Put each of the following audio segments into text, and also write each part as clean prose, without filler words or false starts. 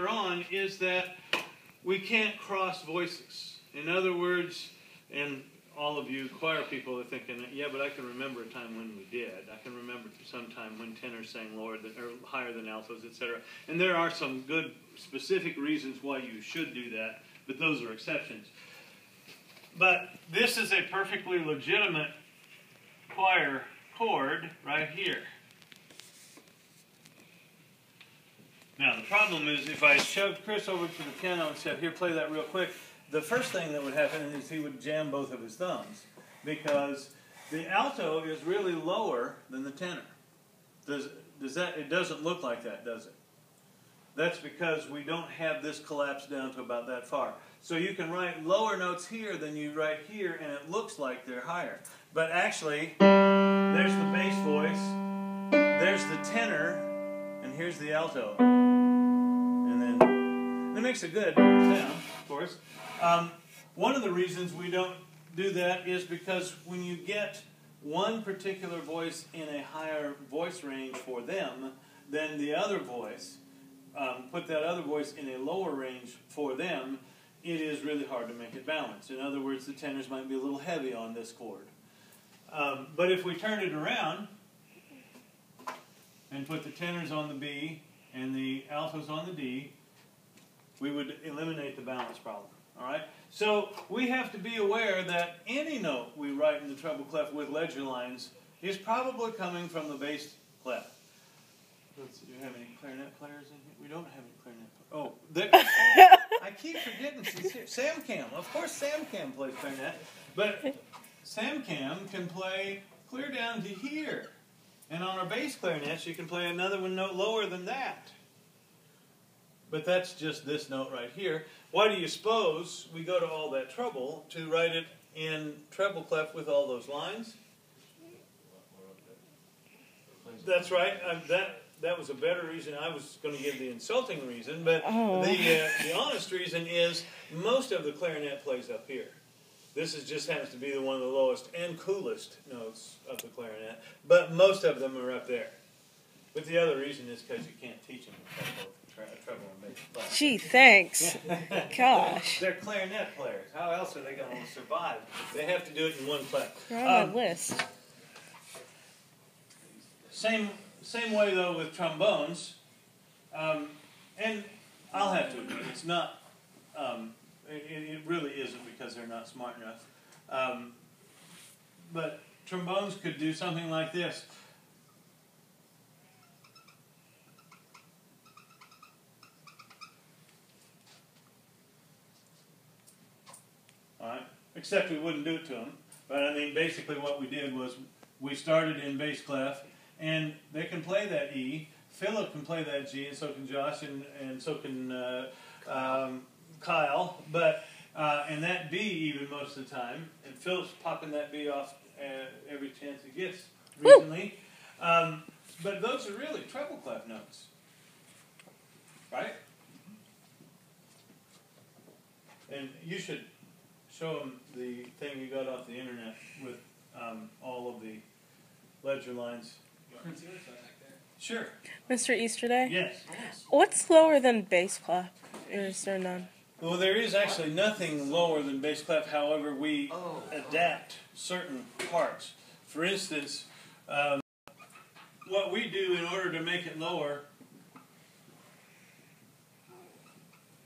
later on is that we can't cross voices. In other words, and all of you choir people are thinking, yeah, but I can remember a time when we did. I can remember some time when tenors sang lower than, or higher than altos, etc. And there are some good specific reasons why you should do that, but those are exceptions. But this is a perfectly legitimate choir chord right here. Now, the problem is if I shoved Chris over to the piano and said, here, play that real quick, the first thing that would happen is he would jam both of his thumbs, because the alto is really lower than the tenor. It doesn't look like that, does it? That's because we don't have this collapsed down to about that far. So you can write lower notes here than you write here, and it looks like they're higher. But actually, there's the bass voice, there's the tenor, and here's the alto. And then it makes a good sound, of course. One of the reasons we don't do that is because when you get one particular voice in a higher voice range for them than the other voice, put that other voice in a lower range for them, it is really hard to make it balance. In other words, the tenors might be a little heavy on this chord. But if we turn it around and put the tenors on the B and the altos on the D, we would eliminate the balance problem. All right? So we have to be aware that any note we write in the treble clef with ledger lines is probably coming from the bass clef. Do you have any clarinet players in here? We don't have any clarinet players. Oh, I keep forgetting. Sam Cam. Of course Sam Cam plays clarinet. But Sam Cam can play clear down to here. And on our bass clarinets, you can play another one note lower than that. But that's just this note right here. Why do you suppose we go to all that trouble to write it in treble clef with all those lines? That's right. That was a better reason. I was going to give the insulting reason, but the honest reason is most of the clarinet plays up here. This just happens to be one of the lowest and coolest notes of the clarinet, but most of them are up there. But the other reason is because you can't teach them treble and bass. Gee, thanks. Gosh. They're clarinet players. How else are they going to survive? They have to do it in one clef. You're on my list. Same way, though, with trombones. And I'll have to admit, it's not... It really isn't because they're not smart enough. But trombones could do something like this. All right? Except we wouldn't do it to them. But I mean, basically what we did was we started in bass clef, and they can play that E. Philip can play that G, and so can Josh, and so can Kyle, but and that B even most of the time, and Phil's popping that B off every chance he gets recently. But those are really treble clef notes, right? And you should show them the thing you got off the internet with all of the ledger lines. Sure. Mr. Easterday? Yes. What's lower than bass clef? Or is there none? Well, there is actually nothing lower than bass clef. However, we adapt certain parts. For instance, what we do in order to make it lower,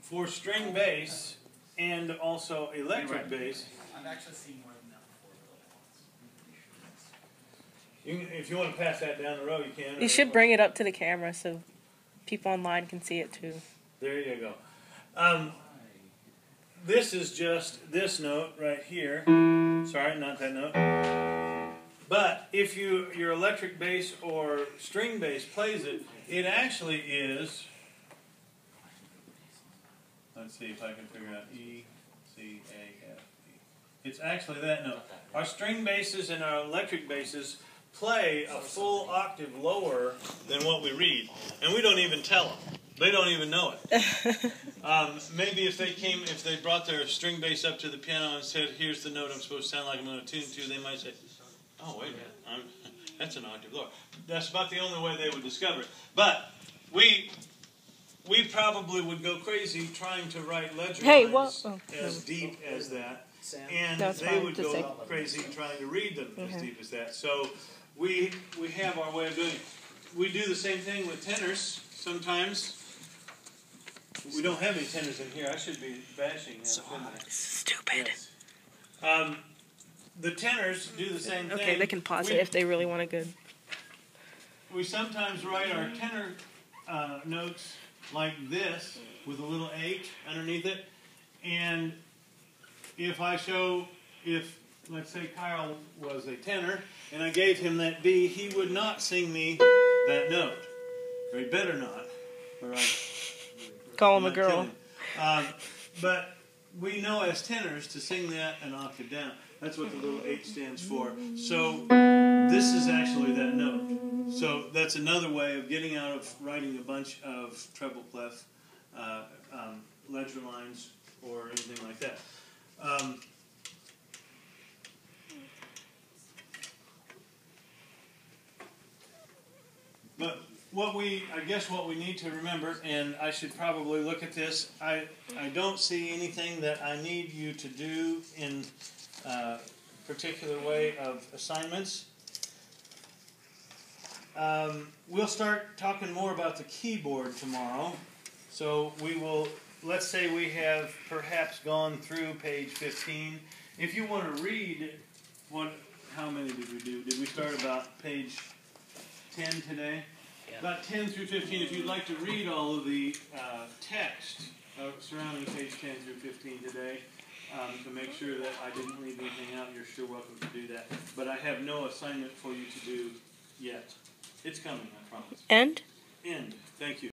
for string bass and also electric bass. I've actually seen more than that before. If you want to pass that down the road, you can. You should bring it up to the camera so people online can see it too. There you go. This is just this note right here. Sorry, not that note. But if your electric bass or string bass plays it, it actually is... Let's see if I can figure out E, C, A, F, E. It's actually that note. Our string basses and our electric basses play a full octave lower than what we read. And we don't even tell them. They don't even know it. Maybe if they brought their string bass up to the piano and said, here's the note I'm supposed to sound like I'm going to tune to, they might say, oh, wait a minute, that's an octave lower. That's about the only way they would discover it. But we we probably would go crazy trying to write ledger Hey, lines well- as deep as that, and That's they fine, would just go say- crazy trying to read them as deep as that. So we have our way of doing it. We do the same thing with tenors sometimes. We don't have any tenors in here. I should be bashing them. shouldn't I? Stupid. Yes. The tenors do the same thing. Okay, they can pause it if they really want a good. We sometimes write our tenor notes like this with a little H underneath it. And if let's say Kyle was a tenor and I gave him that B, he would not sing me that note. Or he better not. Or Call him a not girl. kidding. But we know as tenors to sing that an octave down. That's what the little H stands for. So this is actually that note. So that's another way of getting out of writing a bunch of treble clef ledger lines or anything like that. But I guess what we need to remember, and I should probably look at this, I don't see anything that I need you to do in particular way of assignments. We'll start talking more about the keyboard tomorrow. So we will, let's say we have perhaps gone through page 15. If you want to read, how many did we do? Did we start about page 10 today? Yeah. About 10 through 15. If you'd like to read all of the text surrounding page 10 through 15 today, to make sure that I didn't leave anything out, you're sure welcome to do that. But I have no assignment for you to do yet. It's coming, I promise. End? End. Thank you.